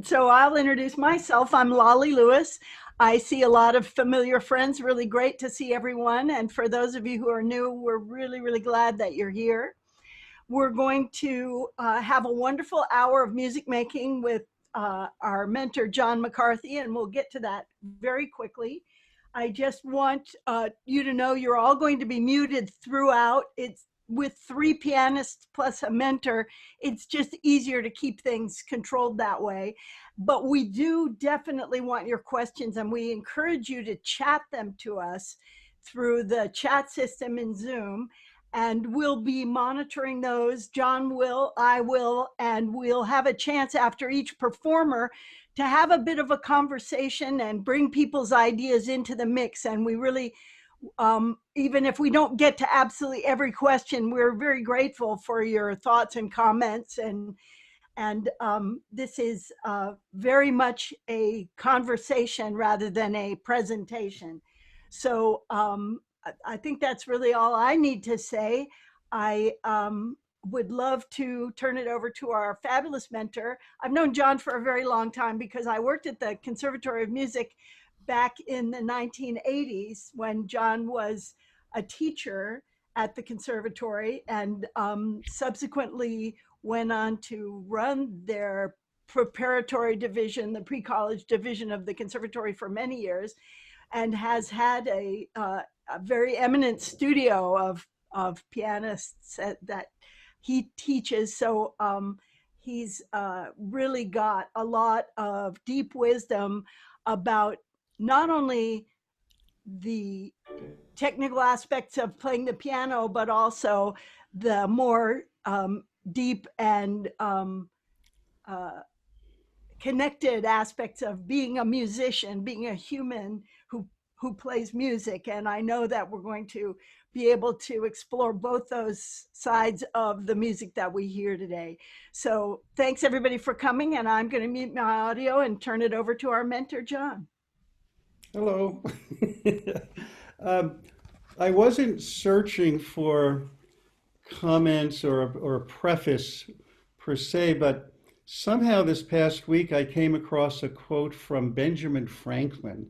So I'll introduce myself. I'm Lolly Lewis. I see a lot of familiar friends. Really great to see everyone. And for those of you who are new, we're really, really glad that you're here. We're going to have a wonderful hour of music making with our mentor, John McCarthy, and we'll get to that very quickly. I just want you to know you're all going to be muted throughout. It's with three pianists plus a mentor, it's just easier to keep things controlled that way. But we do definitely want your questions, and we encourage you to chat them to us through the chat system in Zoom. And we'll be monitoring those. John will, I will, and we'll have a chance after each performer to have a bit of a conversation and bring people's ideas into the mix. And we really, even if we don't get to absolutely every question, we're very grateful for your thoughts and comments. And this is very much a conversation rather than a presentation. So I think that's really all I need to say. I would love to turn it over to our fabulous mentor. I've known John for a very long time because I worked at the Conservatory of Music back in the 1980s when John was a teacher at the conservatory, and subsequently went on to run their preparatory division, the pre-college division of the conservatory for many years, and has had a very eminent studio of pianists that he teaches. So he's really got a lot of deep wisdom about not only the technical aspects of playing the piano, but also the more deep and uh, connected aspects of being a musician, being a human who plays music. And I know that we're going to be able to explore both those sides of the music that we hear today. So thanks everybody for coming, and I'm going to mute my audio and turn it over to our mentor, John. Hello. um, I wasn't searching for comments or a preface per se, but somehow this past week I came across a quote from Benjamin Franklin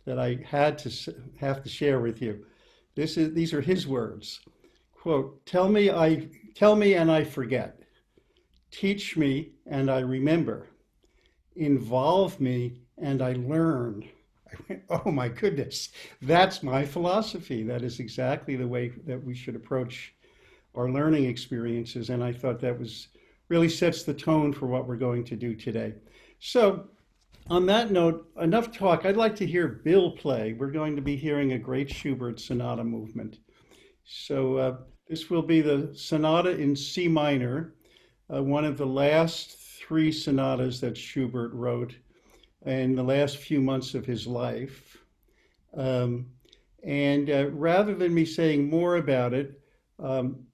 that I had to have to share with you. These are his words. Quote, tell me and I forget. Teach me and I remember. Involve me and I learn. I went, oh my goodness, that's my philosophy. That is exactly the way that we should approach our learning experiences. And I thought that was really sets the tone for what we're going to do today. So on that note, enough talk. I'd like to hear Bill play. We're going to be hearing a great Schubert sonata movement. So this will be the sonata in C minor, one of the last three sonatas that Schubert wrote in the last few months of his life. Um, and rather than me saying more about it, um,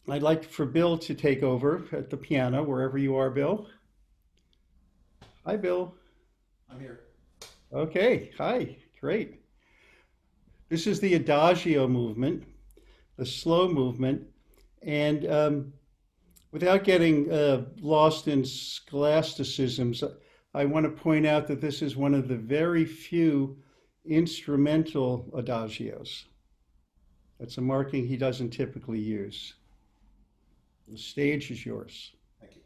I'd like for Bill to take over at the piano, wherever you are, Bill. Hi, Bill. I'm here. Okay, hi, great. This is the Adagio movement, the slow movement. And without getting lost in scholasticisms, I want to point out that this is one of the very few instrumental adagios. That's a marking he doesn't typically use. The stage is yours. Thank you.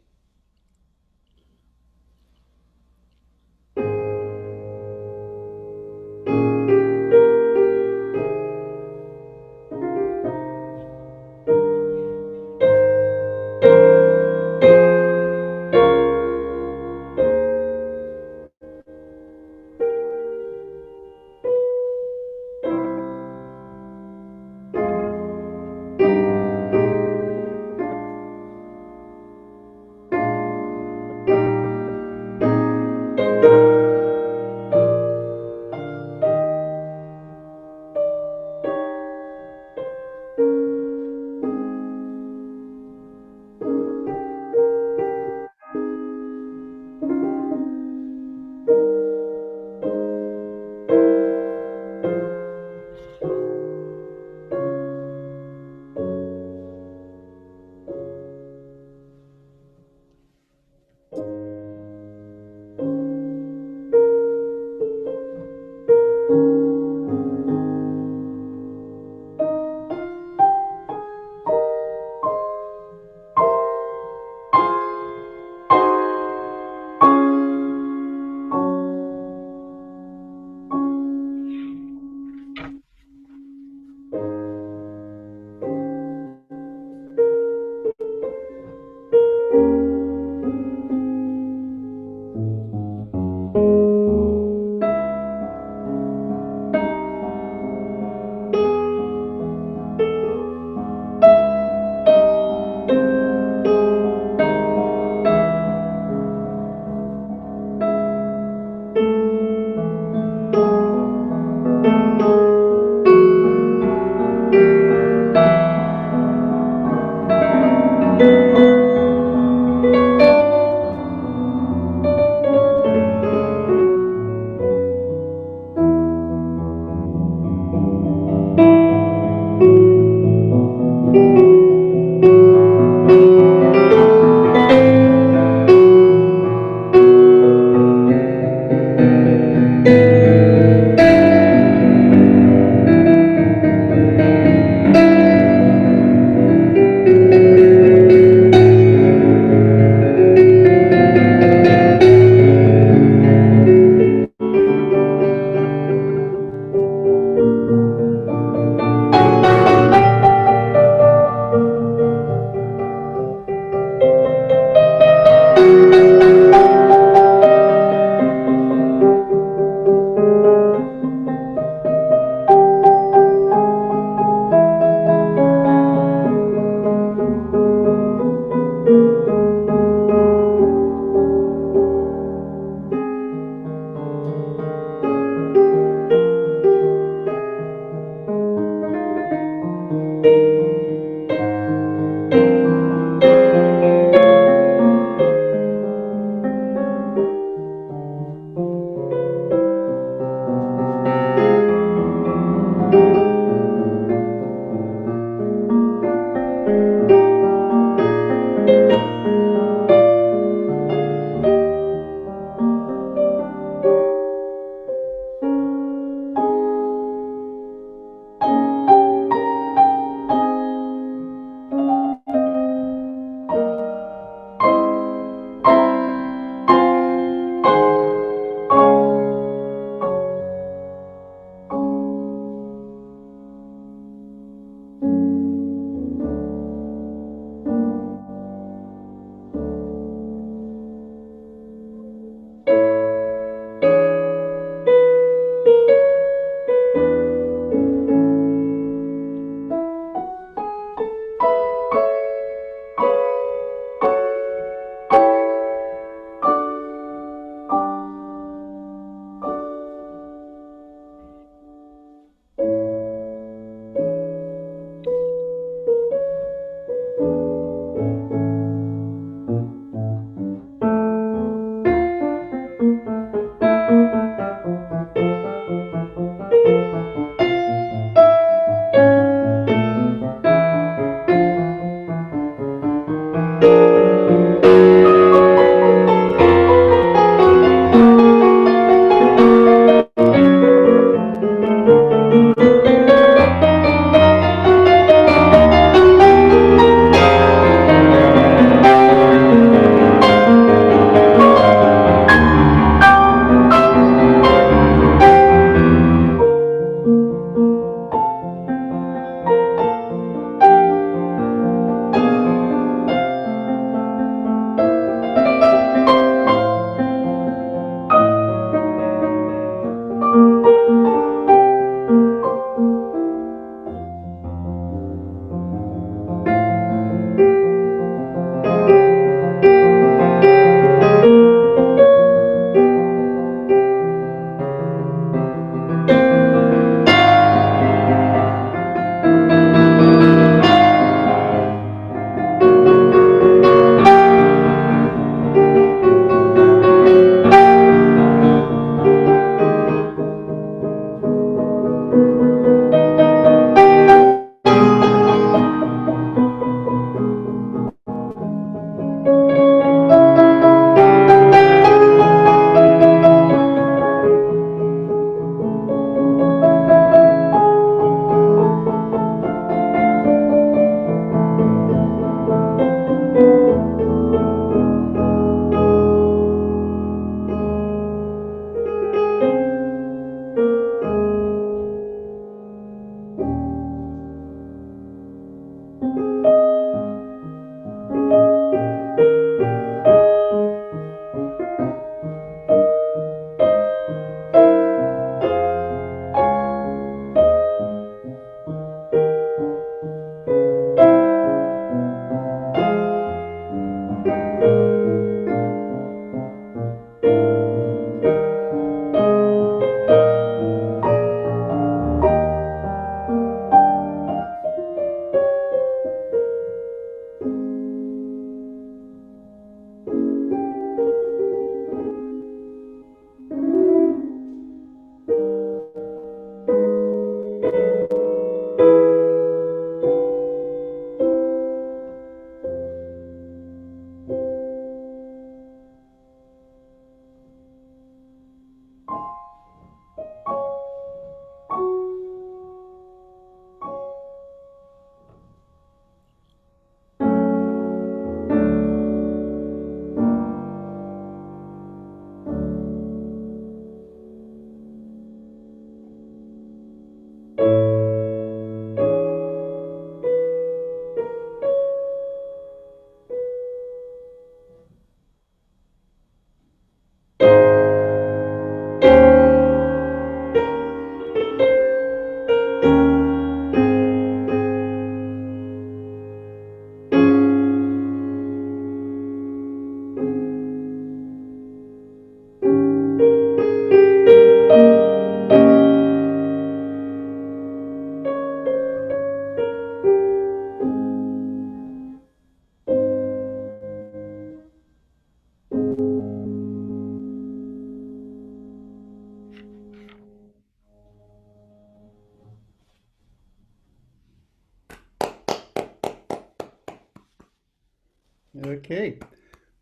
Okay.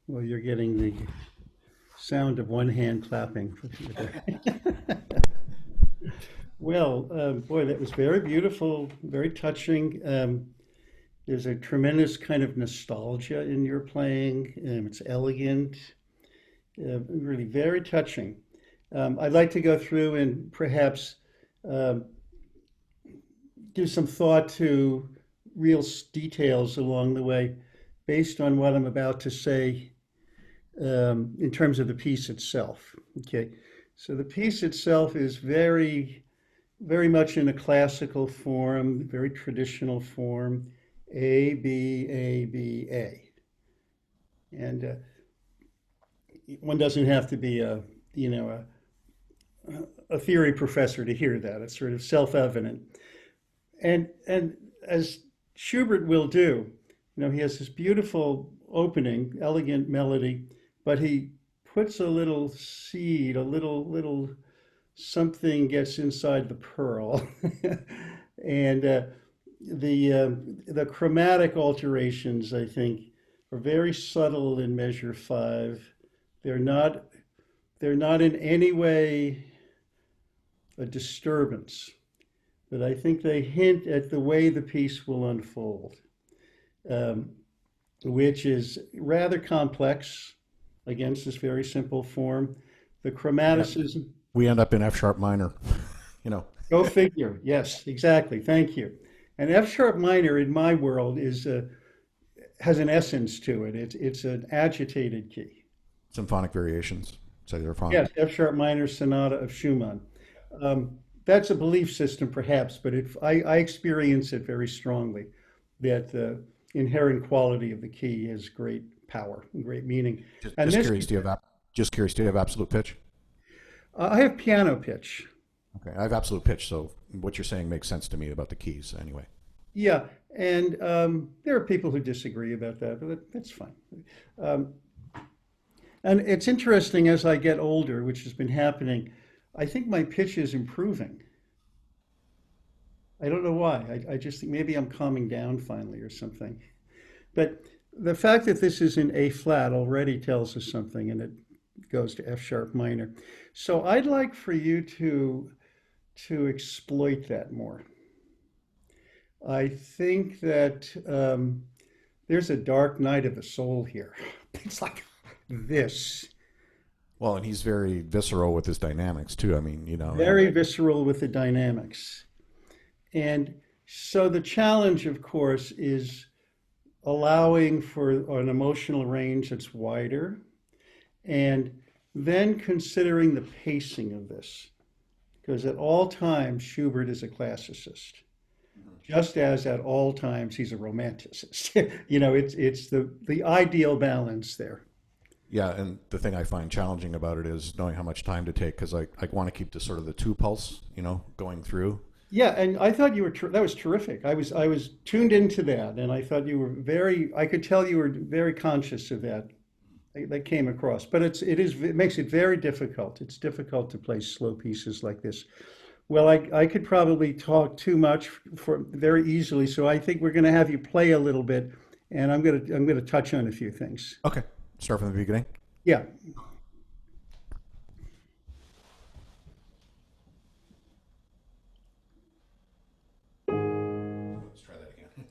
Well, you're getting the sound of one hand clapping. Well, boy, that was very beautiful, very touching. There's a tremendous kind of nostalgia in your playing. It's elegant, really very touching. I'd like to go through and perhaps um give some thought to real details along the way based on what I'm about to say in terms of the piece itself. Okay, so the piece itself is very much in a classical form, very traditional form, A, B, A, B, A. And one doesn't have to be you know, a theory professor to hear that. It's sort of self-evident. And as Schubert will do, he has this beautiful opening, elegant melody, but he puts a little seed, a little something gets inside the pearl, and the chromatic alterations, I think, are very subtle in measure five. They're not they're not in any way a disturbance, but I think they hint at the way the piece will unfold, um, which is rather complex against this very simple form. The Yeah, chromaticism, we end up in F sharp minor. You know, go figure. Yes, exactly. Thank you. And F sharp minor in my world is has an essence to it. It's an agitated key. symphonic variations, cellular phonic. Yes, F sharp minor sonata of Schumann. That's a belief system, perhaps, but I experience it very strongly that the inherent quality of the key has great power and great meaning. Just, And just this, curious, do you have just curious, do you have absolute pitch? I have piano pitch. Okay, I have absolute pitch, so what you're saying makes sense to me about the keys anyway. Yeah, and there are people who disagree about that, but that's fine. Um, and it's interesting as I get older, which has been happening, I think my pitch is improving. I don't know why. I just think maybe I'm calming down finally or something. But the fact that this is in A flat already tells us something, and it goes to F sharp minor. So I'd like for you to exploit that more. I think that there's a dark night of the soul here. It's like this, Well, and he's very visceral with his dynamics too. I mean, and very visceral with the dynamics. And so the challenge, of course, is allowing for an emotional range that's wider and then considering the pacing of this. Because at all times, Schubert is a classicist, just as at all times he's a romanticist. It's the ideal balance there. yeah, and the thing I find challenging about it is knowing how much time to take because I want to keep the sort of the two pulse, going through. Yeah, and I thought that was terrific. I was tuned into that, and I thought you were very. I could tell you were very conscious of that. That came across, but it makes it very difficult. It's difficult to play slow pieces like this. Well, I could probably talk too much for very easily, so I think we're going to have you play a little bit, and I'm going to touch on a few things. Okay, start from the beginning. Yeah. Let's try that again.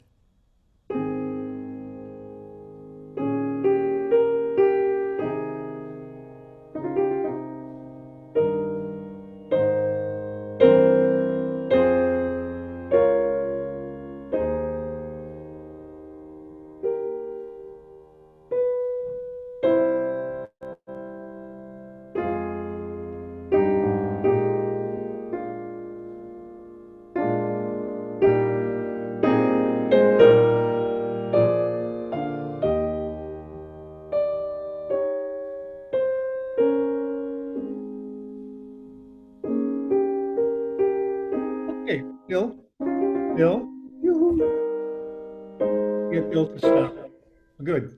Okay, Bill, yoo-hoo. Get Bill to stop. Good.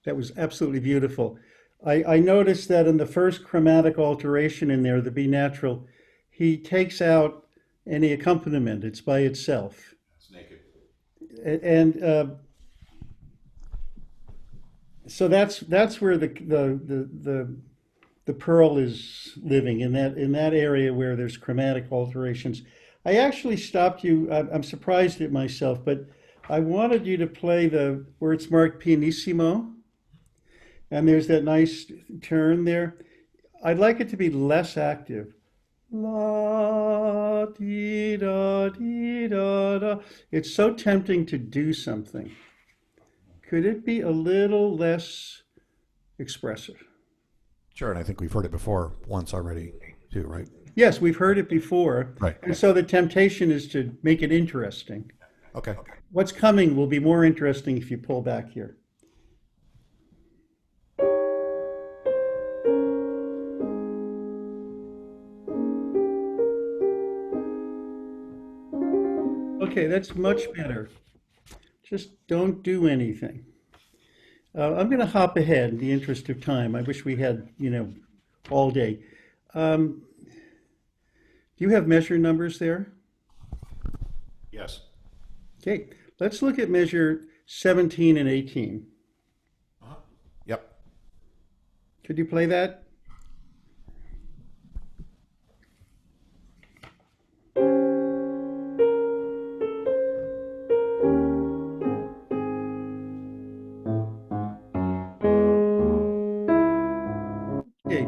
That was absolutely beautiful. I noticed that in the first chromatic alteration in there, the B natural, he takes out any accompaniment. It's by itself. It's naked. And So that's where the pearl is living in that area where there's chromatic alterations. I actually stopped you. I'm surprised at myself, but I wanted you to play the where it's marked pianissimo, and there's that nice turn there. I'd like it to be less active. La dee da dee da da. It's so tempting to do something. Could it be a little less expressive? Sure, and I think we've heard it before once already, too, right? Yes, we've heard it before. Right. And so the temptation is to make it interesting. Okay. What's coming will be more interesting if you pull back here. Okay, that's much better. Just don't do anything. I'm going to hop ahead in the interest of time. I wish we had, all day. Do you have measure numbers there? Yes. Okay, let's look at measure 17 and 18. Uh-huh. Yep. Could you play that? Okay,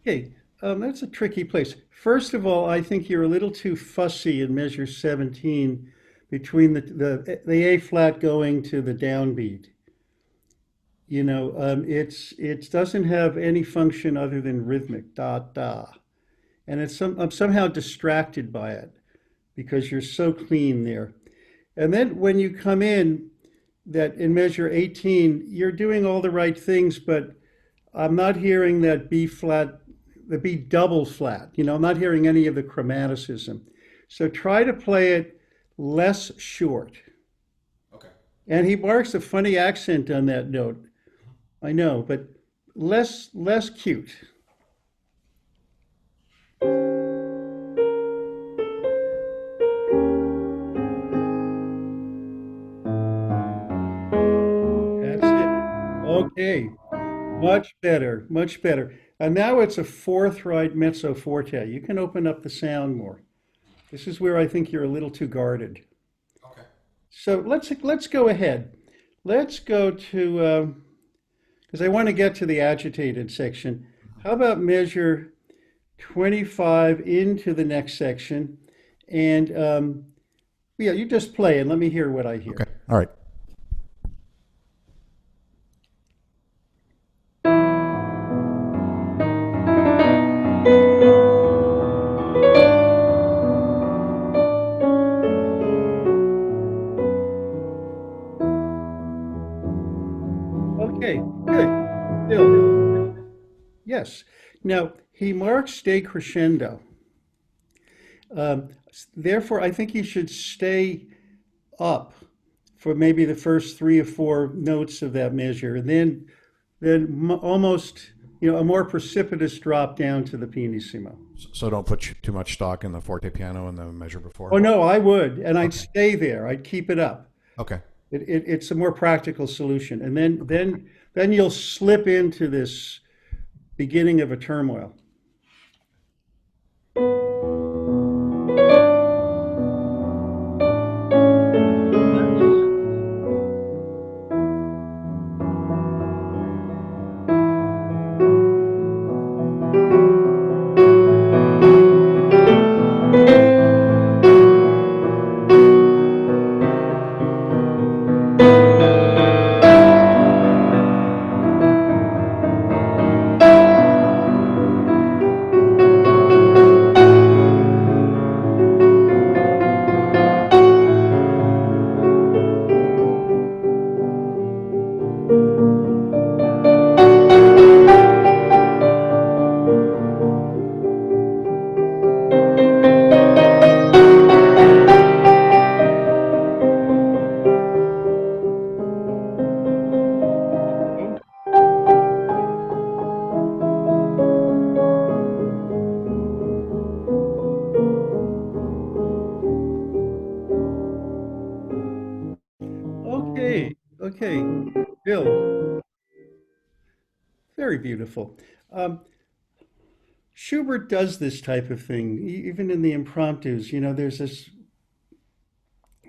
okay. That's a tricky place. First of all, I think you're a little too fussy in measure 17 between the A flat going to the downbeat. It doesn't have any function other than rhythmic, da da, and I'm somehow distracted by it because you're so clean there. And then when you come in, that in measure 18, you're doing all the right things, but I'm not hearing that B flat, the B double flat. I'm not hearing any of the chromaticism. So try to play it less short. Okay. And he marks a funny accent on that note. I know, but less cute. That's it. Okay. Much better, much better. And now it's a fourth right mezzo forte. You can open up the sound more. This is where I think you're a little too guarded. Okay. So let's go ahead. Let's go to because I want to get to the agitated section. How about measure 25 into the next section, and yeah, you just play and let me hear what I hear. Okay. All right. Okay, good. Still, yes. Now he marks decrescendo. Um, Therefore, I think you should stay up for maybe the first three or four notes of that measure, and then almost a more precipitous drop down to the pianissimo. So don't put too much stock in the forte piano and the measure before. Oh no, I would, and I'd Okay. stay there. I'd keep it up. Okay. It's a more practical solution, and then you'll slip into this beginning of a turmoil. Okay, Bill, very beautiful. Um, Schubert does this type of thing, even in the impromptus. There's this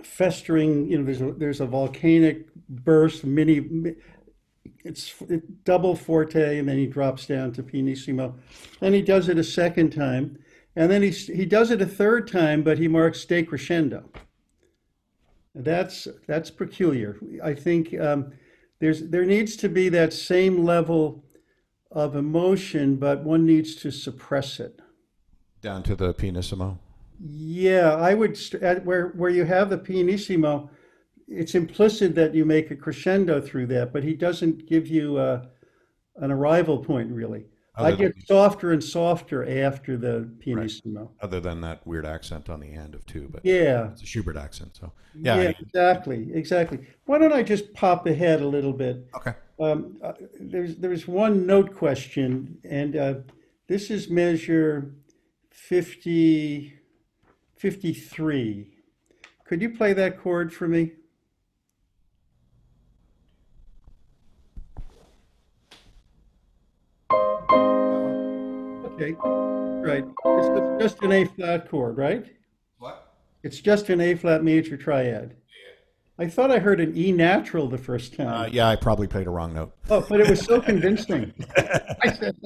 festering. There's a volcanic burst, double forte, and then he drops down to pianissimo. Then he does it a second time, and then he does it a third time, but he marks decrescendo. That's peculiar. I think there needs to be that same level of emotion, but one needs to suppress it. Down to the pianissimo. Yeah, I would where you have the pianissimo, it's implicit that you make a crescendo through that, but he doesn't give you an arrival point really. I Other than get softer and softer after the right. pianissimo. Other than that weird accent on the end of two, but Yeah, it's a Schubert accent. So yeah. yeah, exactly, exactly. Why don't I just pop ahead a little bit? Okay. There's one note question, and this is measure 50, 53. Could you play that chord for me? Okay, right. It's just an A flat chord, right? What? It's just an A flat major triad. I thought I heard an E natural the first time. Yeah, I probably played a wrong note. Oh, but it was so convincing. I said,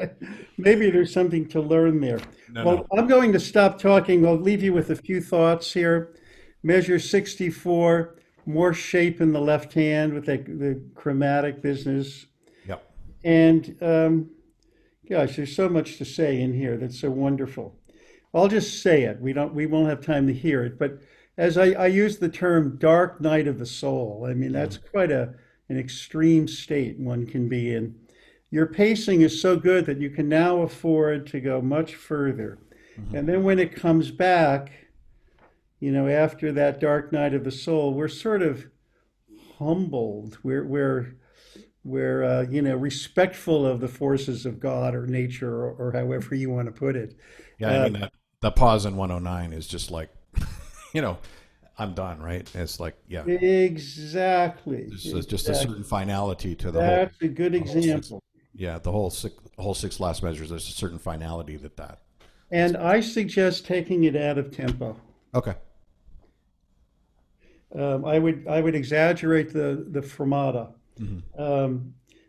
maybe there's something to learn there. No, Well, no. I'm going to stop talking. I'll leave you with a few thoughts here. Measure 64, more shape in the left hand with the chromatic business. Yep. And gosh, there's so much to say in here that's so wonderful. I'll just say it. We won't have time to hear it. But as I use the term dark night of the soul, I mean, that's quite an extreme state one can be in. Your pacing is so good that you can now afford to go much further. And then when it comes back, after that dark night of the soul, we're sort of humbled. We're respectful of the forces of God or nature or however you want to put it. Yeah, I mean that the pause in 109 is just like, you know, I'm done, right? It's like, yeah, Exactly. there's just a certain finality to That's a good the whole six, example. yeah, the whole six last measures. There's a certain finality that. And I suggest taking it out of tempo. Okay. I would exaggerate the fermata.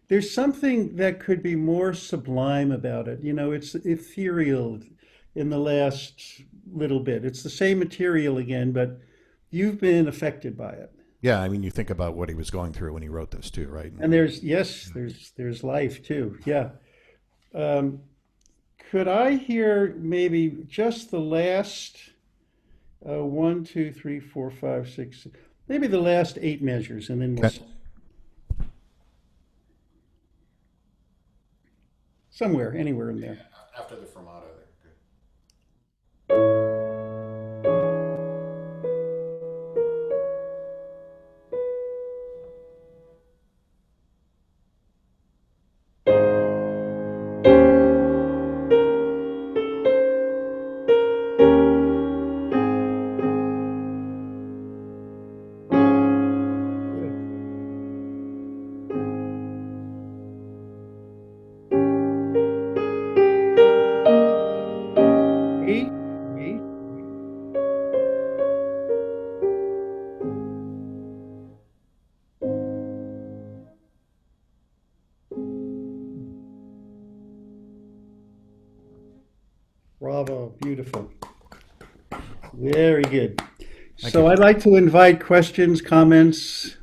There's something that could be more sublime about it. It's ethereal in the last little bit. It's the same material again, but you've been affected by it. Yeah, I mean, you think about what he was going through when he wrote this too, right? And there's life too. Yeah. Um, could I hear maybe just the last one, two, three, four, five, six, maybe the last 8 measures, and then we'll Okay. somewhere, anywhere in there. After the fermata, there. Good. 8, 8. Bravo, beautiful. Very good. Thank So you. I'd like to invite questions, comments.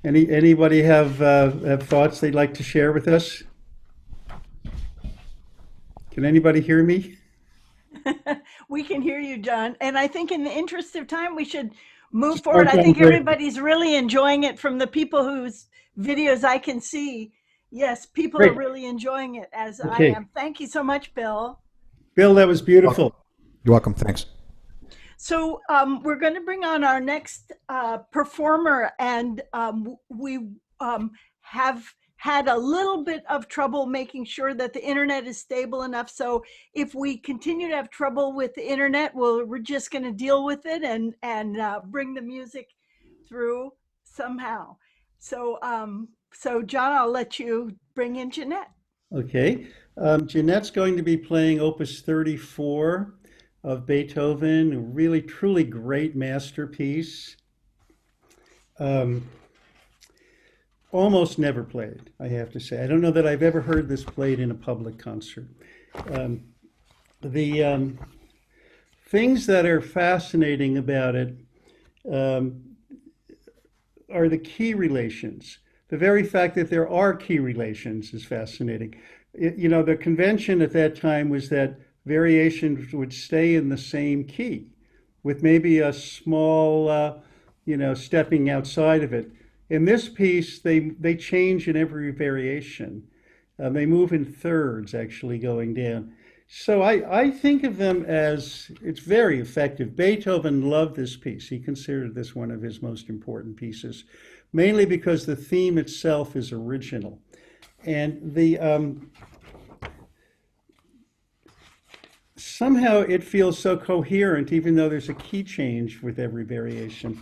Anybody have thoughts they'd like to share with us? Can anybody hear me? We can hear you, John. And I think in the interest of time, we should move forward. Start I going think quick. everybody's really enjoying it from the people whose videos I can see. Yes, people are Great. really enjoying it as I Okay. am. Thank you so much, Bill. Bill, that was beautiful. You're welcome. Thanks. So we're going to bring on our next performer, and we have had a little bit of trouble making sure that the internet is stable enough. So if we continue to have trouble with the internet, we're just going to deal with it and bring the music through somehow. So John, I'll let you bring in Jeanette. Okay. Jeanette's going to be playing Opus 34 of Beethoven, a really, truly great masterpiece. Um, Almost never played, I have to say. I don't know that I've ever heard this played in a public concert. Um, the things that are fascinating about it um, are the key relations. The very fact that there are key relations is fascinating. The convention at that time was that variations would stay in the same key, with maybe a small, stepping outside of it. In this piece, they change in every variation. They move in thirds, actually going down. So I think of them as it's very effective. Beethoven loved this piece. He considered this one of his most important pieces, mainly because the theme itself is original. And the somehow it feels so coherent, even though there's a key change with every variation.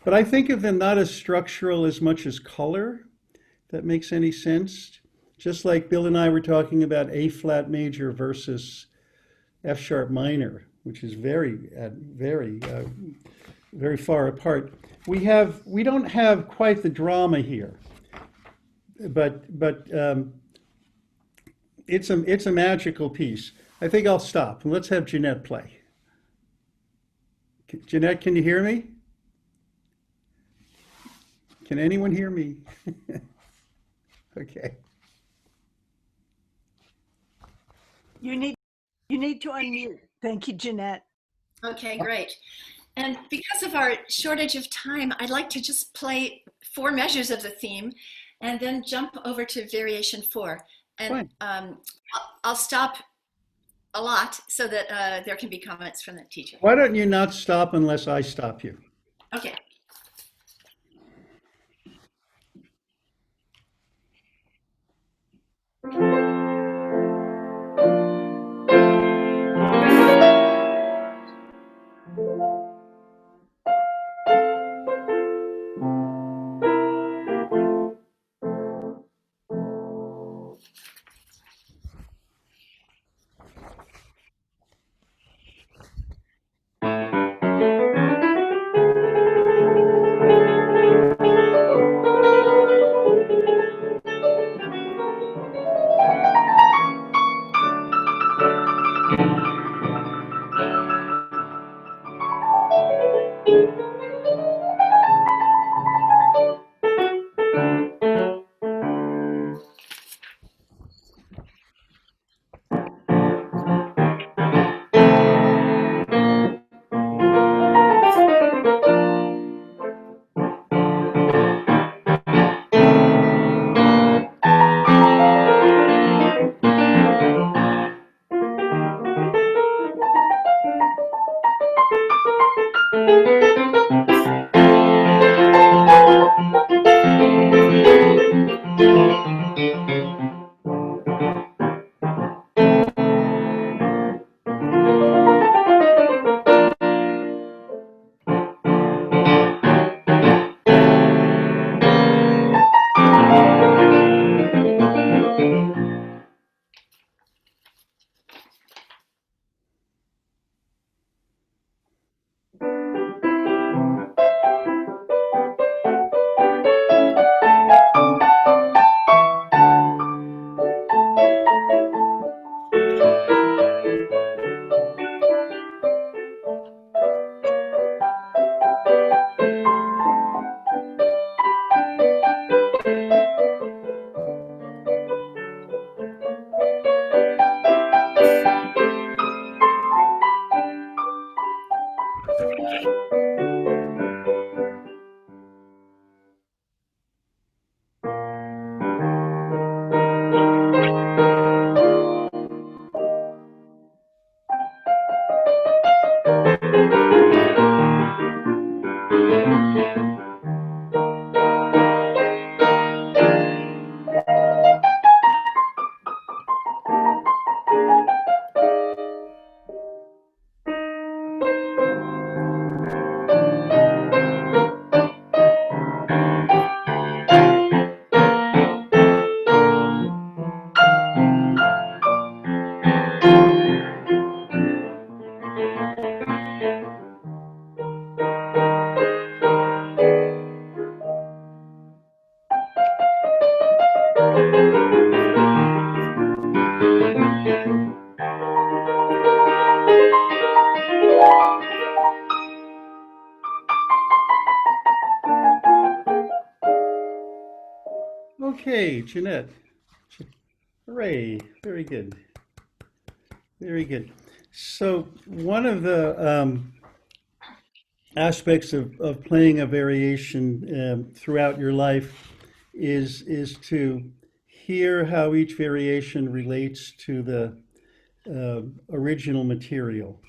But I think of them not as structural as much as color, if that makes any sense. Just like Bill and I were talking about A flat major versus F sharp minor, which is very far apart. We don't have quite the drama here, but it's a magical piece. I think I'll stop and let's have Jeanette play. Jeanette, can you hear me? Can anyone hear me? Okay. You need you need to unmute. Thank you, Jeanette. Okay, great. And because of our shortage of time, I'd like to just play 4 measures of the theme and then jump over to variation 4. And Fine. I'll stop a lot so that there can be comments from the teacher. Why don't you not stop unless I stop you? Okay. Okay, Jeanette. Hooray. Very good. Very good. So one of the aspects of playing a variation throughout your life is to hear how each variation relates to the original material.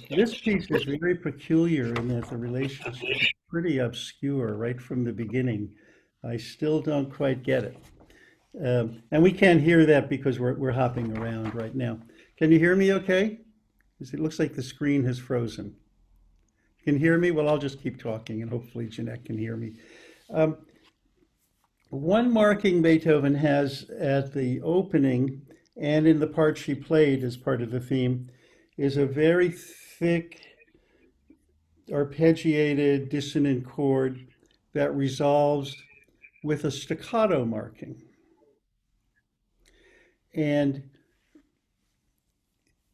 This piece is very peculiar in that the relationship is pretty obscure right from the beginning. I still don't quite get it. And we can't hear that because we're hopping around right now. Can you hear me okay? 'Cause it looks like the screen has frozen. You can hear me? Well, I'll just keep talking and hopefully Jeanette can hear me. Um, One marking Beethoven has at the opening and in the part she played as part of the theme is a very thick, arpeggiated, dissonant chord that resolves with a staccato marking. And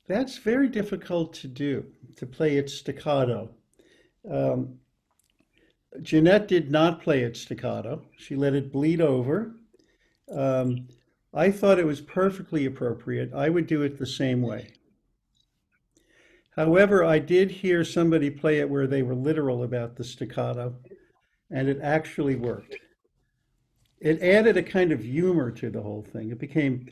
that's very difficult to do, to play it staccato. Um, Jeanette did not play it staccato. She let it bleed over. Um, I thought it was perfectly appropriate. I would do it the same way. However, I did hear somebody play it where they were literal about the staccato, and it actually worked. It added a kind of humor to the whole thing. It became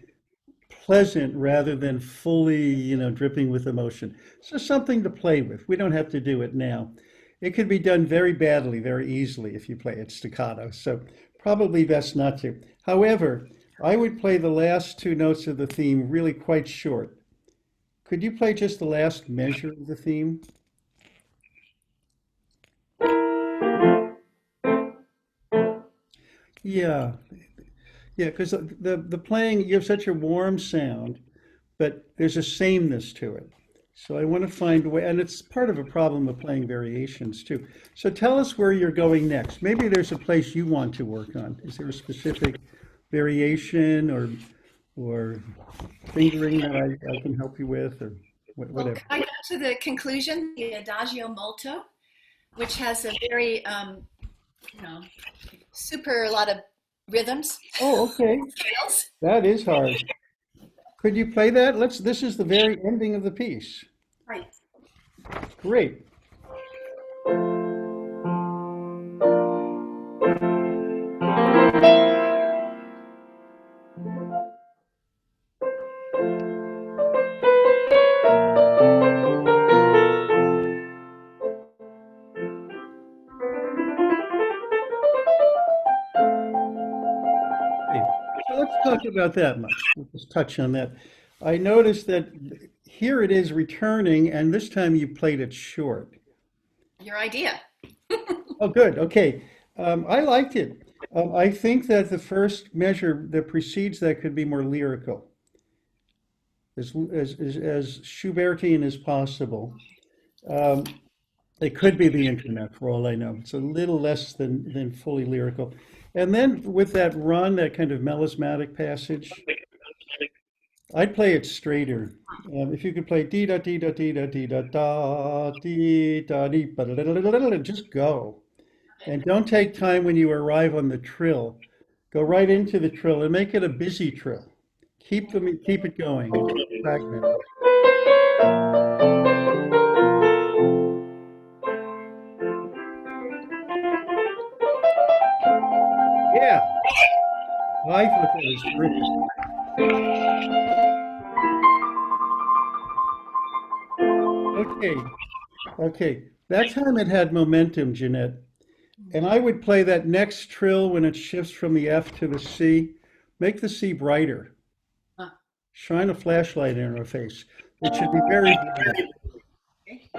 pleasant rather than fully, dripping with emotion. So something to play with. We don't have to do it now. It could be done very badly, very easily if you play it staccato. So probably best not to. However, I would play the last two notes of the theme really quite short. Could you play just the last measure of the theme? Yeah, yeah, because the playing, you have such a warm sound, but there's a sameness to it. So I want to find a way, and it's part of a problem of playing variations too. So tell us where you're going next. Maybe there's a place you want to work on. Is there a specific variation or fingering that I can help you with, or Well, whatever? I got to the conclusion, the Adagio molto, which has a very, you know, super a lot of rhythms, Oh, okay. scales. That is hard. Could you play that? This is the very ending of the piece. Right. Great. Okay. So let's talk about that much. We'll just touch on that. I noticed that here it is returning, and this time you played it short. Your idea. Oh, good. Okay. I liked it. I think that the first measure that precedes that could be more lyrical, as Schubertian as possible. Um, it could be the internet for all I know. It's a little less than fully lyrical. And then with that run, that kind of melismatic passage, I'd play it straighter. If you could play dee da dee da dee da dee da da dee da dee ba da da da da da da, just go. And don't take time when you arrive on the trill. Go right into the trill and make it a busy trill. Keep it going and don't fragment it. Yeah, I thought that was terrific. Okay, okay. That time it had momentum, Jeanette. And I would play that next trill when it shifts from the F to the C. Make the C brighter. Huh. Shine a flashlight in her face. It should be very bright. Okay.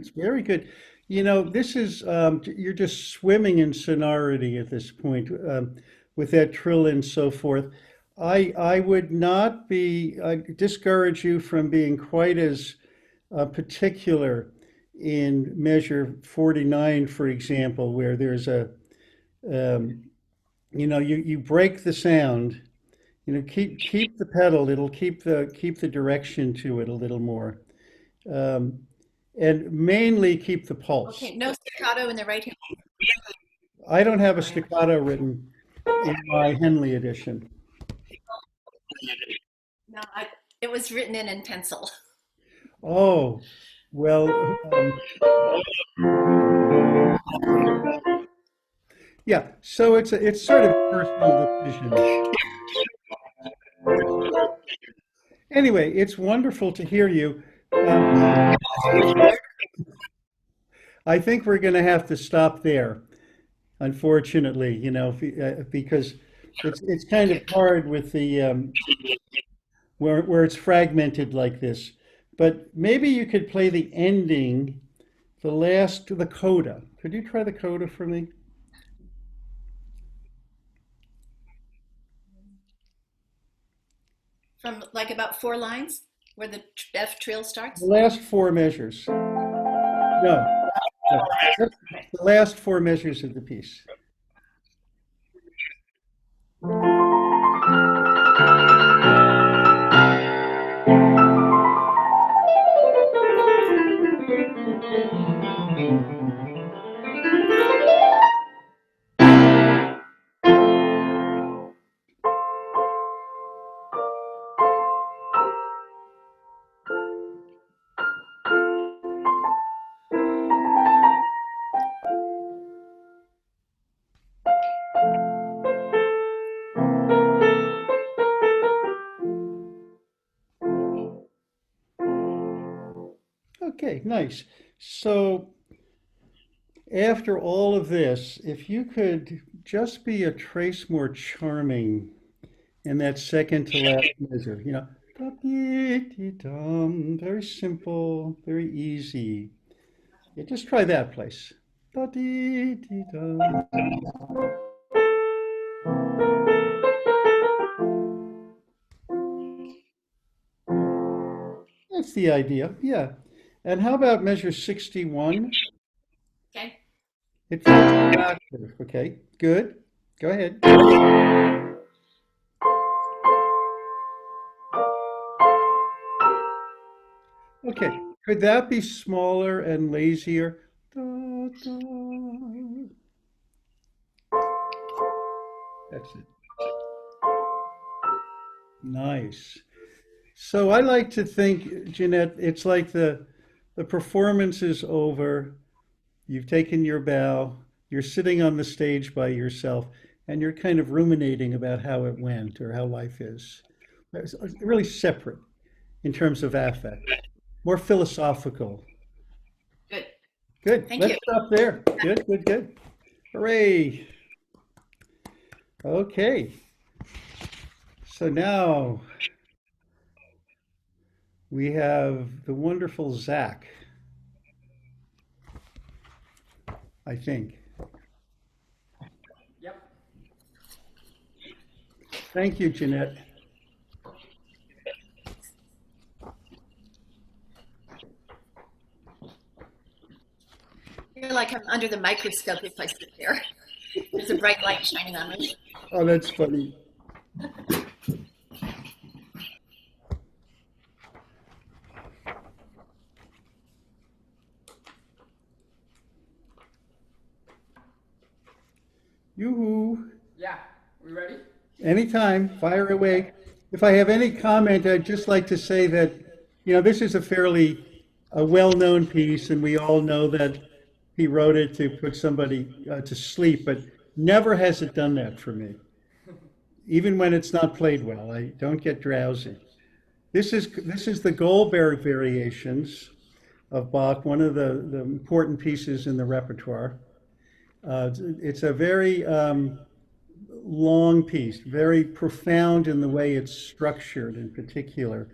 It's very good. You know, this is you're just swimming in sonority at this point with that trill and so forth. I would not be I discourage you from being quite as particular in measure 49, for example, where there's a um, you break the sound. You know, keep the pedal. It'll keep the direction to it a little more. Um, and mainly keep the pulse. Okay, no staccato in the right hand. I don't have a staccato written in my Henley edition. No, it was written in pencil. Oh, well, yeah. So it's sort of a personal decision. Anyway, it's wonderful to hear you. Um, I think we're going to have to stop there, unfortunately, because it's kind of hard with the where it's fragmented like this. But maybe you could play the ending, the coda. Could you try the coda for me? From like about 4 lines where the F trill The starts. last four measures. No, no, just the last four measures of the piece. Okay, nice. So after all of this, if you could just be a trace more charming in that second to last measure, da-dee-dee-dum, very simple, very easy. Yeah, just try that place. Da-dee-dee-dum. That's the idea, yeah. And how about measure 61? Okay. It feels like an octave, okay, good. Go ahead. Okay, could that be smaller and lazier? Da, da. That's it. Nice. So I like to think, Jeanette, it's like the performance is over. You've taken your bow. You're sitting on the stage by yourself, and you're kind of ruminating about how it went or how life is. It's really separate in terms of affect, more philosophical. Good. Good. Thank Let's you. stop there. Good, good, good. Hooray. Okay. So now we have the wonderful Zach, I think. Yep. Thank you, Jeanette. I feel like I'm under the microscope if I sit there. There's a bright light shining on me. Oh, that's funny. Yoo-hoo. Yeah. We ready? Anytime, fire away. If I have any comment, I'd just like to say that, this is a fairly well-known piece, and we all know that he wrote it to put somebody to sleep, but never has it done that for me. Even when it's not played well, I don't get drowsy. This is the Goldberg variations of Bach, one of the important pieces in the repertoire. It's a very long piece, very profound in the way it's structured in particular,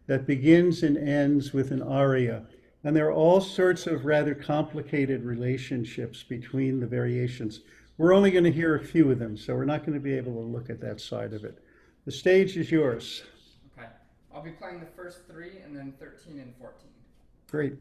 that begins and ends with an aria. And there are all sorts of rather complicated relationships between the variations. We're only going to hear a few of them, so we're not going to be able to look at that side of it. The stage is yours. Okay. I'll be playing the first three and then 13 and 14. Great.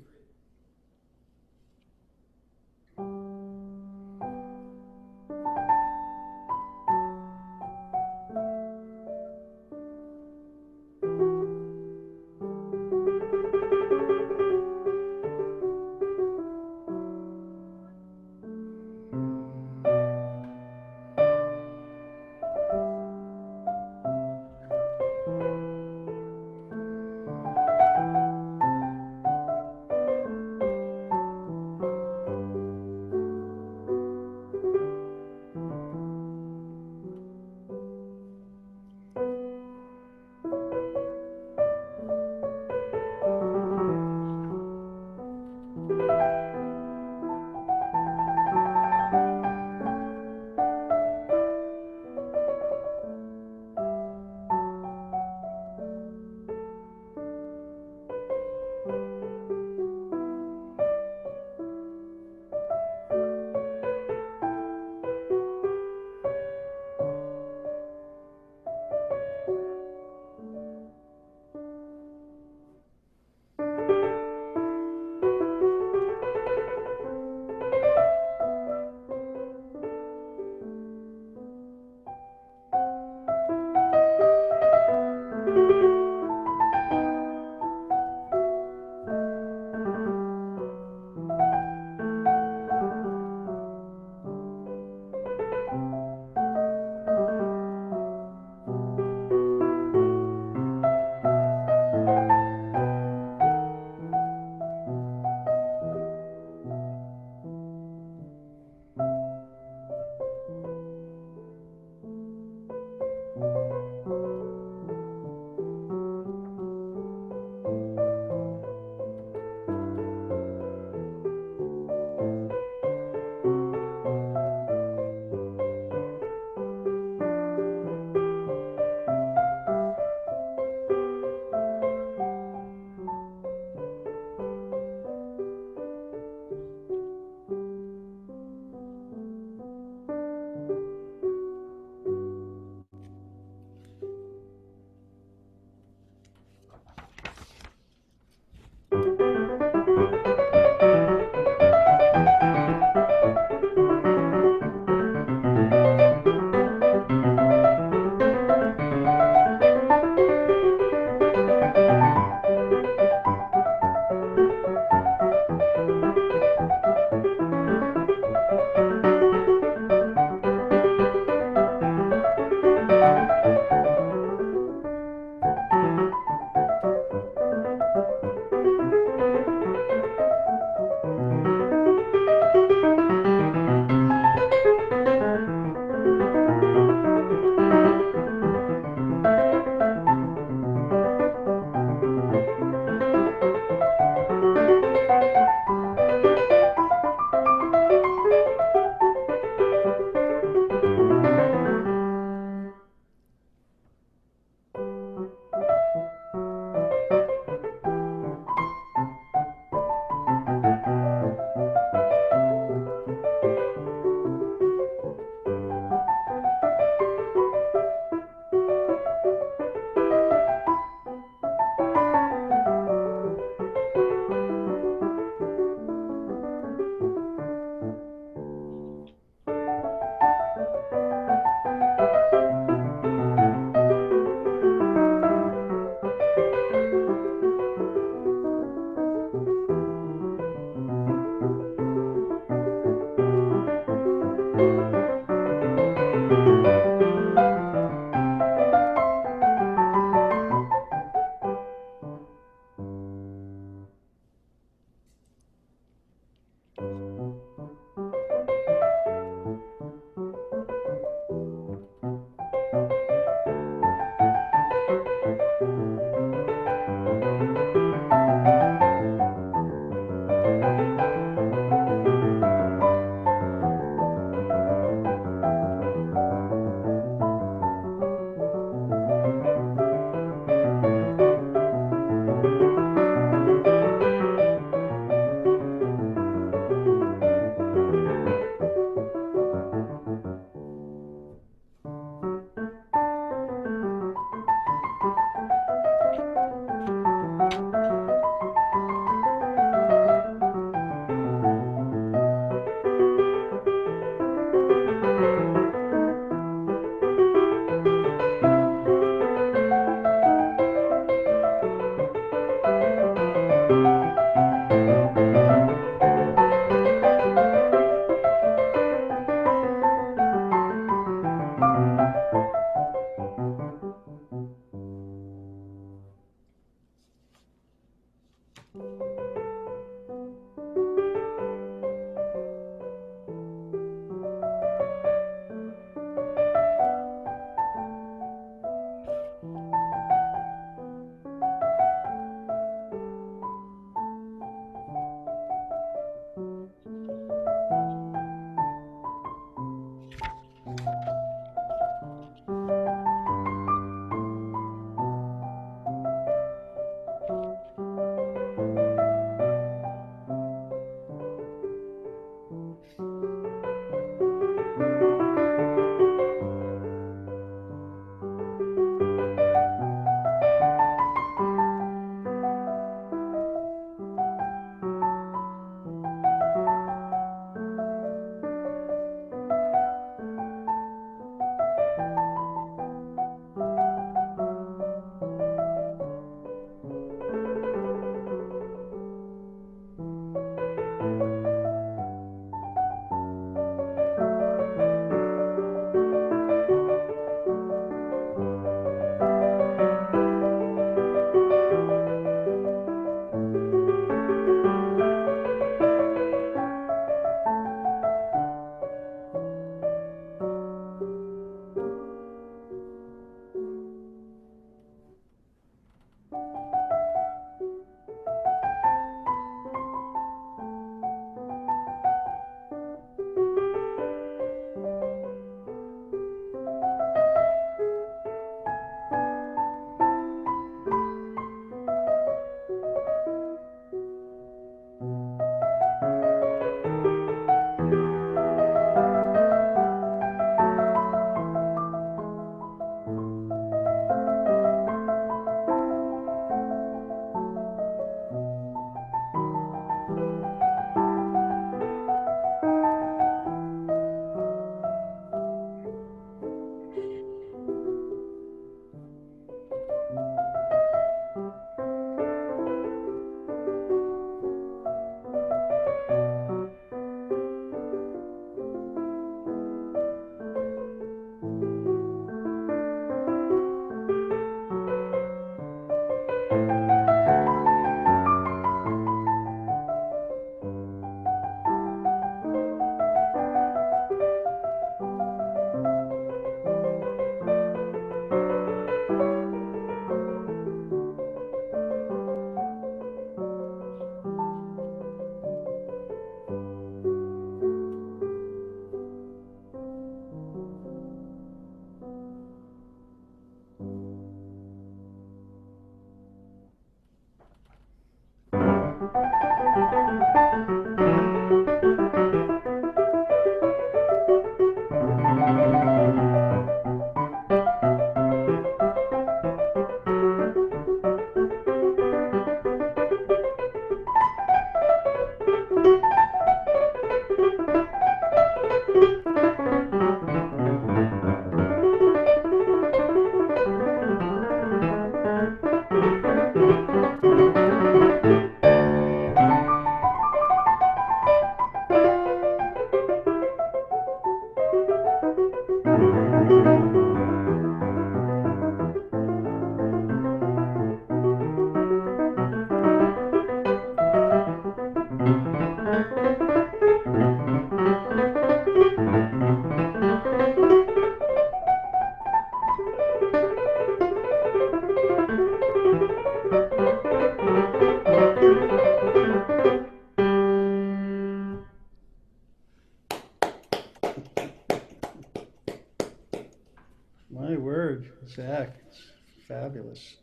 My word, Zach, it's fabulous.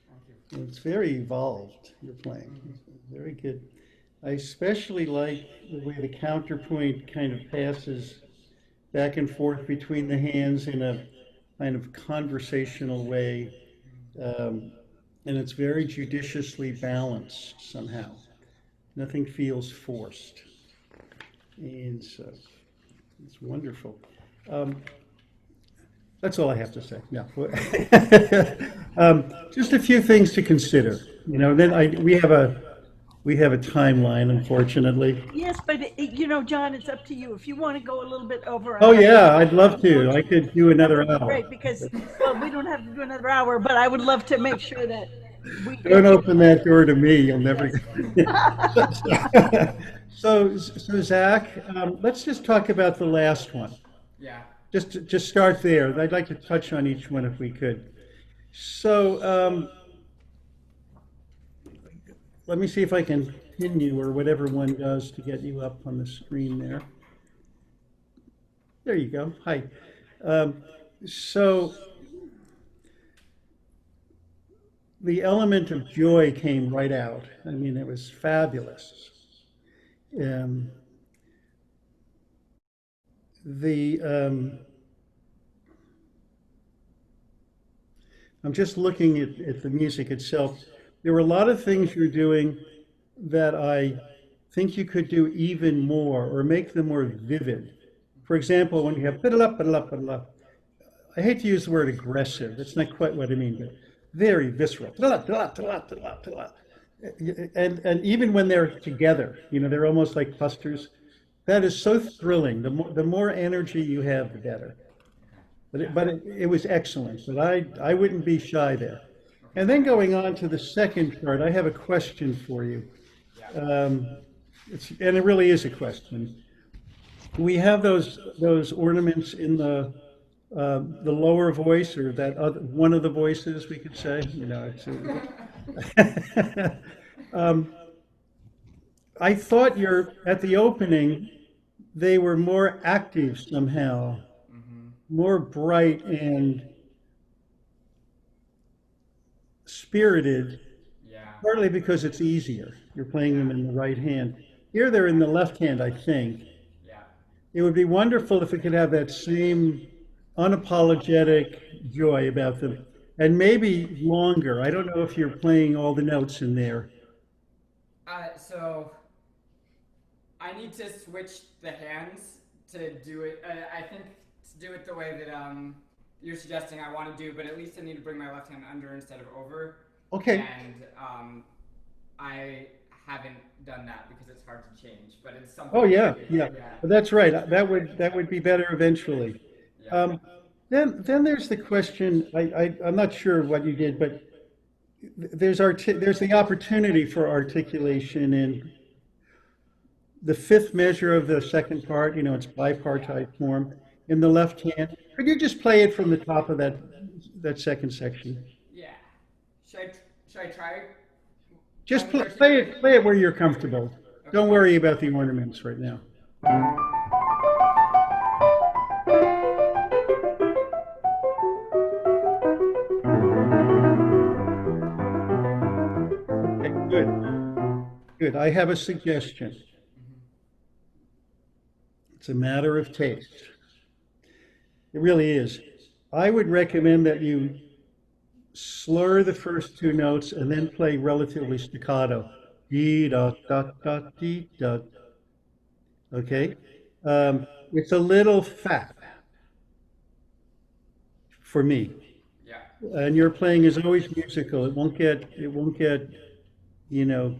Thank you. And it's very evolved, you're playing. Very good. I especially like the way the counterpoint kind of passes back and forth between the hands in a kind of conversational way. Um, and it's very judiciously balanced somehow. Nothing feels forced. And so it's wonderful. Um, that's all I have to say. No. Just a few things to consider. You know, then we have a timeline, unfortunately. Yes, but you know, John, it's up to you. If you want to go a little bit over Oh on that, yeah, I'd love to. I could do that another would be hour. great because, well, we don't have to do another hour, but I would love to make sure that we Don't get to. open that door to me. You'll never. Yes. So Zach, let's just talk about the last one. Yeah. Just start there. I'd like to touch on each one if we could. So let me see if I can pin you or whatever one does to get you up on the screen there. There you go. Hi. Um, so the element of joy came right out. I mean, it was fabulous. Um, the I'm just looking at the music itself. There were a lot of things you're doing that I think you could do even more or make them more vivid. For example, when you have I hate to use the word aggressive. That's not quite what I mean, but very visceral. And even when they're together, you know, they're almost like clusters. That is so thrilling. The more energy you have, the better. But it was excellent. But I wouldn't be shy there. And then going on to the second part, I have a question for you. Um, and it really is a question. We have those ornaments in the lower voice, or that other, one of the voices, we could say. You know, I thought at the opening, they were more active somehow, more bright and spirited, Yeah. partly because it's easier. You're playing them in the right hand. Here they're in the left hand, I think. Yeah. It would be wonderful if we could have that same unapologetic joy about them, and maybe longer. I don't know if you're playing all the notes in there. So I need to switch the hands to do it. I think to do it the way that you're suggesting I want to do, but at least I need to bring my left hand under instead of over. Okay. And I haven't done that because it's hard to change, but it's something. Oh yeah, to do. yeah. That's right. That would be better eventually. Yeah. Then there's the question. I'm not sure what you did, but there's the opportunity for articulation in the fifth measure of the second part. You know, it's bipartite form in the left hand. Could you just play it from the top of that second section? Yeah. Should I try? Just play it where you're comfortable. Don't worry about the ornaments right now. Okay, good. Good. I have a suggestion. It's a matter of taste. It really is. I would recommend that you slur the first two notes and then play relatively staccato. Dee da da da dee da. Okay? It's a little fat for me. Yeah. And your playing is always musical. It won't get, you know,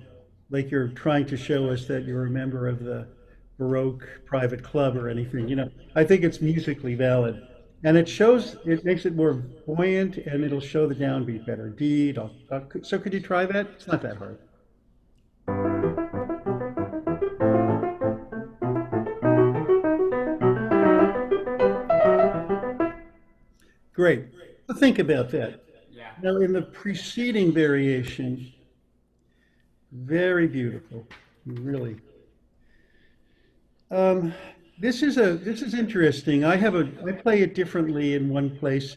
like you're trying to show us that you're a member of the Baroque private club or anything. You know, I think it's musically valid. And it makes it more buoyant, and it'll show the downbeat better. D, da, da. So could you try that? It's not that hard. Great. So think about that. Yeah. Now, in the preceding variation, very beautiful, really. this is interesting. I play it differently in one place,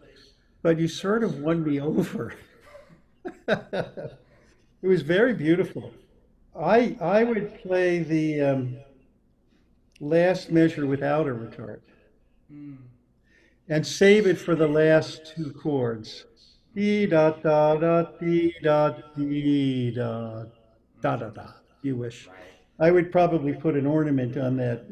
but you sort of won me over. It was very beautiful. I would play the last measure without a retard Mm. and save it for the last two chords. Dee da da da dee da dee da da da da. If you wish. Right. I would probably put an ornament on that,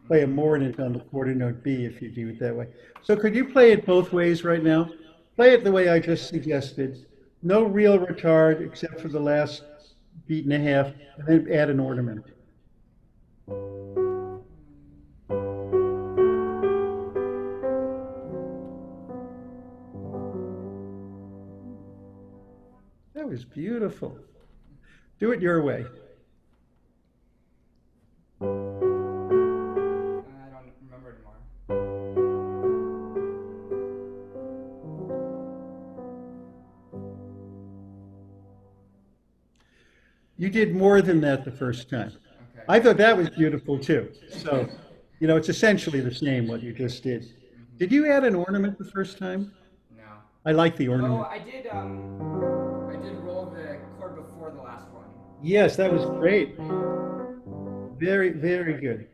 play a mordant on the quarter note B if you do it that way. So could you play it both ways right now? Play it the way I just suggested. No real retard except for the last beat and a half, and then add an ornament. That was beautiful. Do it your way. I don't remember anymore. You did more than that the first time. Okay. I thought that was beautiful too. So, it's essentially the same what you just did. Did you add an ornament the first time? No. I like the Oh, ornament. I did roll the chord before the last one. Yes, that was great. Very, very good.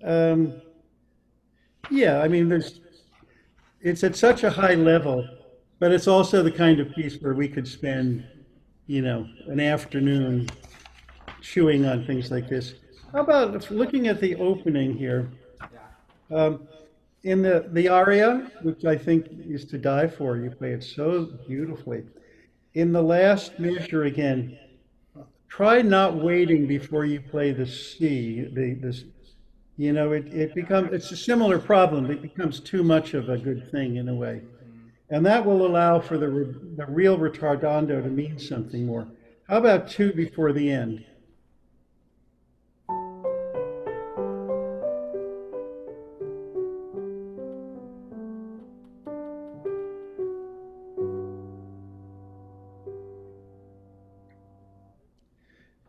Um, yeah, I mean, it's at such a high level, but it's also the kind of piece where we could spend, an afternoon chewing on things like this. How about looking at the opening here? Yeah. In the aria, which I think is to die for, you play it so beautifully. In the last measure again, try not waiting before you play the C. It becomes it's a similar problem. It becomes too much of a good thing in a way, and that will allow for the real retardando to mean something more. How about two before the end?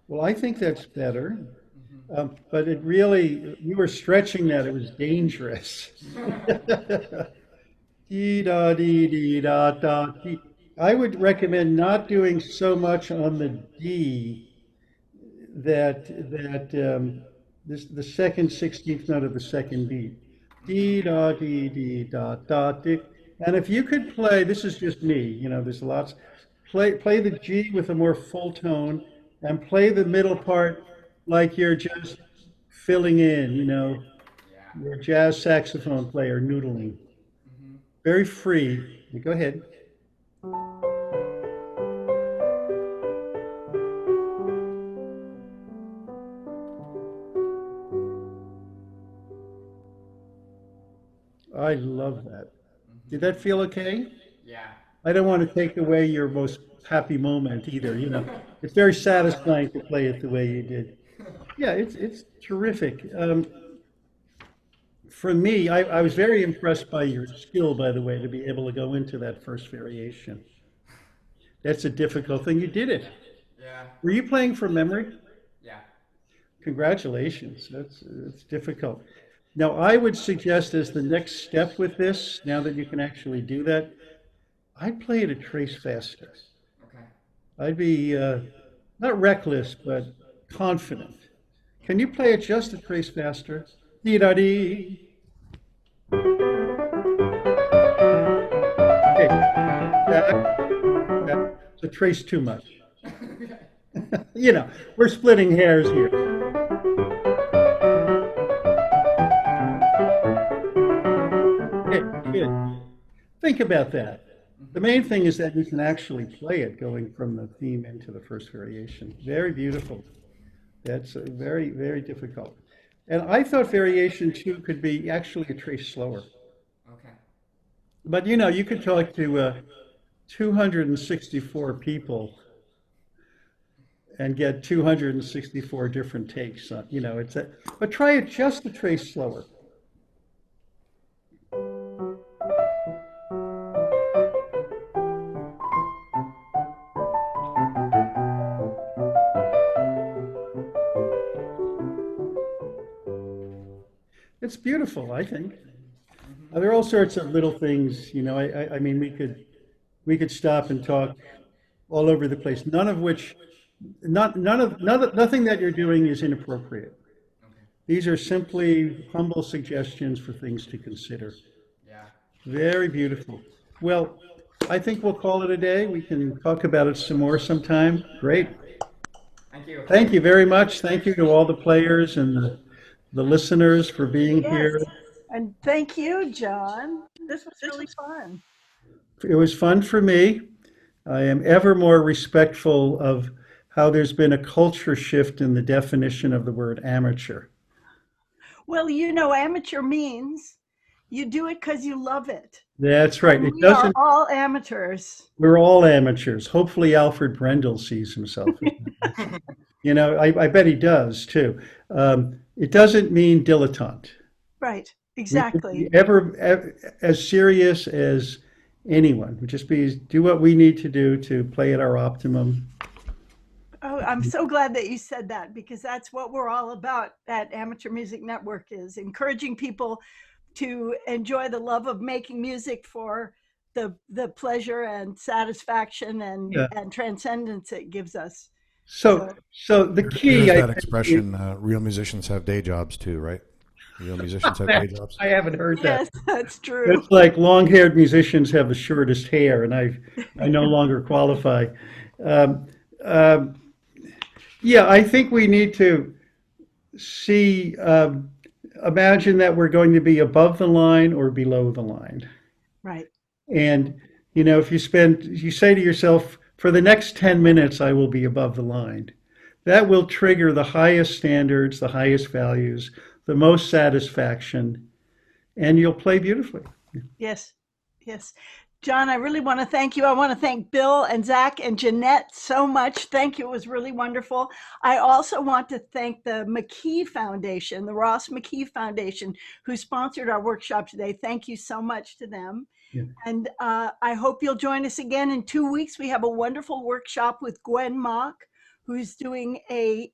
Well, I think that's better. But it really, you were stretching that. It was dangerous. Dee da dee dee da da dee. I would recommend not doing so much on the D that the second 16th note of the second beat. Dee da dee dee da da dee. And if you could play, this is just me, there's lots. Play the G with a more full tone and play the middle part like you're just filling in, Yeah. you're a jazz saxophone player noodling. Very free. Go ahead. I love that. Did that feel okay? Yeah. I don't want to take away your most happy moment either, It's very satisfying to play it the way you did. Yeah, it's terrific. For me, I was very impressed by your skill, by the way, to be able to go into that first variation. That's a difficult thing. You did it. Yeah. Were you playing from memory? Yeah. Congratulations. That's difficult. Now, I would suggest as the next step with this, now that you can actually do that, I'd play it a trace faster. Okay. I'd be not reckless, but confident. Can you play it just a trace faster? Dee da dee. Okay, that's a trace too much. We're splitting hairs here. Okay, good. Think about that. The main thing is that you can actually play it going from the theme into the first variation. Very beautiful. That's very, very difficult. And I thought variation 2 could be actually a trace slower. Okay. But you could talk to 264 people and get 264 different takes on, but try it just a trace slower. It's it's beautiful, I think. There are all sorts of little things, I mean, we could stop and talk all over the place, none of which, nothing that you're doing is inappropriate. These are simply humble suggestions for things to consider. Yeah. Very beautiful. Well, I think we'll call it a day. We can talk about it some more sometime. Great. Thank you. Thank you very much. Thank you to all the players and the listeners for being Yes. here. And thank you, John. This was really fun. It was fun for me. I am ever more respectful of how there's been a culture shift in the definition of the word amateur. Well, amateur means you do it because you love it. That's right. And It we are doesn't, all amateurs. we're all amateurs. Hopefully Alfred Brendel sees himself as I bet he does too. It doesn't mean dilettante. Right, We can exactly. be ever as serious as anyone. We just do what we need to do to play at our optimum. Oh, I'm so glad that you said that, because that's what we're all about at Amateur Music Network, is encouraging people to enjoy the love of making music for the pleasure and satisfaction Yeah. and transcendence it gives us. So the key, There's I that think, expression, real musicians have day jobs too, right? Real musicians have day jobs. I haven't heard that. Yes, that's true. It's like long-haired musicians have the shortest hair, and I no longer qualify. Um, um, yeah, I think we need to see, imagine that we're going to be above the line or below the line. Right. And, if you say to yourself, for the next 10 minutes, I will be above the line. That will trigger the highest standards, the highest values, the most satisfaction, and you'll play beautifully. Yes. Yes. John, I really want to thank you. I want to thank Bill and Zach and Jeanette so much. Thank you. It was really wonderful. I also want to thank the McKee Foundation, the Ross McKee Foundation, who sponsored our workshop today. Thank you so much to them. Yeah. And I hope you'll join us again in 2 weeks. We have a wonderful workshop with Gwen Mock, who's doing a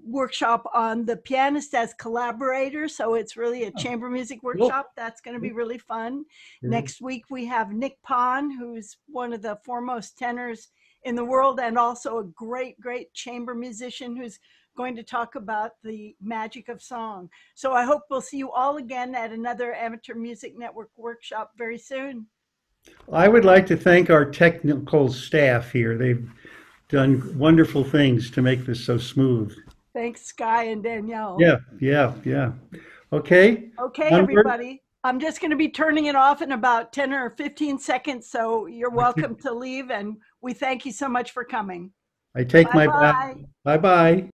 workshop on the pianist as collaborator. So it's really a chamber music workshop. That's going to be really fun. Next week, we have Nick Pon, who's one of the foremost tenors in the world and also a great, great chamber musician who's going to talk about the magic of song. So I hope we'll see you all again at another Amateur Music Network workshop very soon. I would like to thank our technical staff here. They've done wonderful things to make this so smooth. Thanks, Sky and Danielle. Yeah. Okay. Okay, Onward. everybody. I'm just going to be turning it off in about 10 or 15 seconds. So you're welcome to leave. And we thank you so much for coming. I take my bow. Bye-bye. Bye-bye.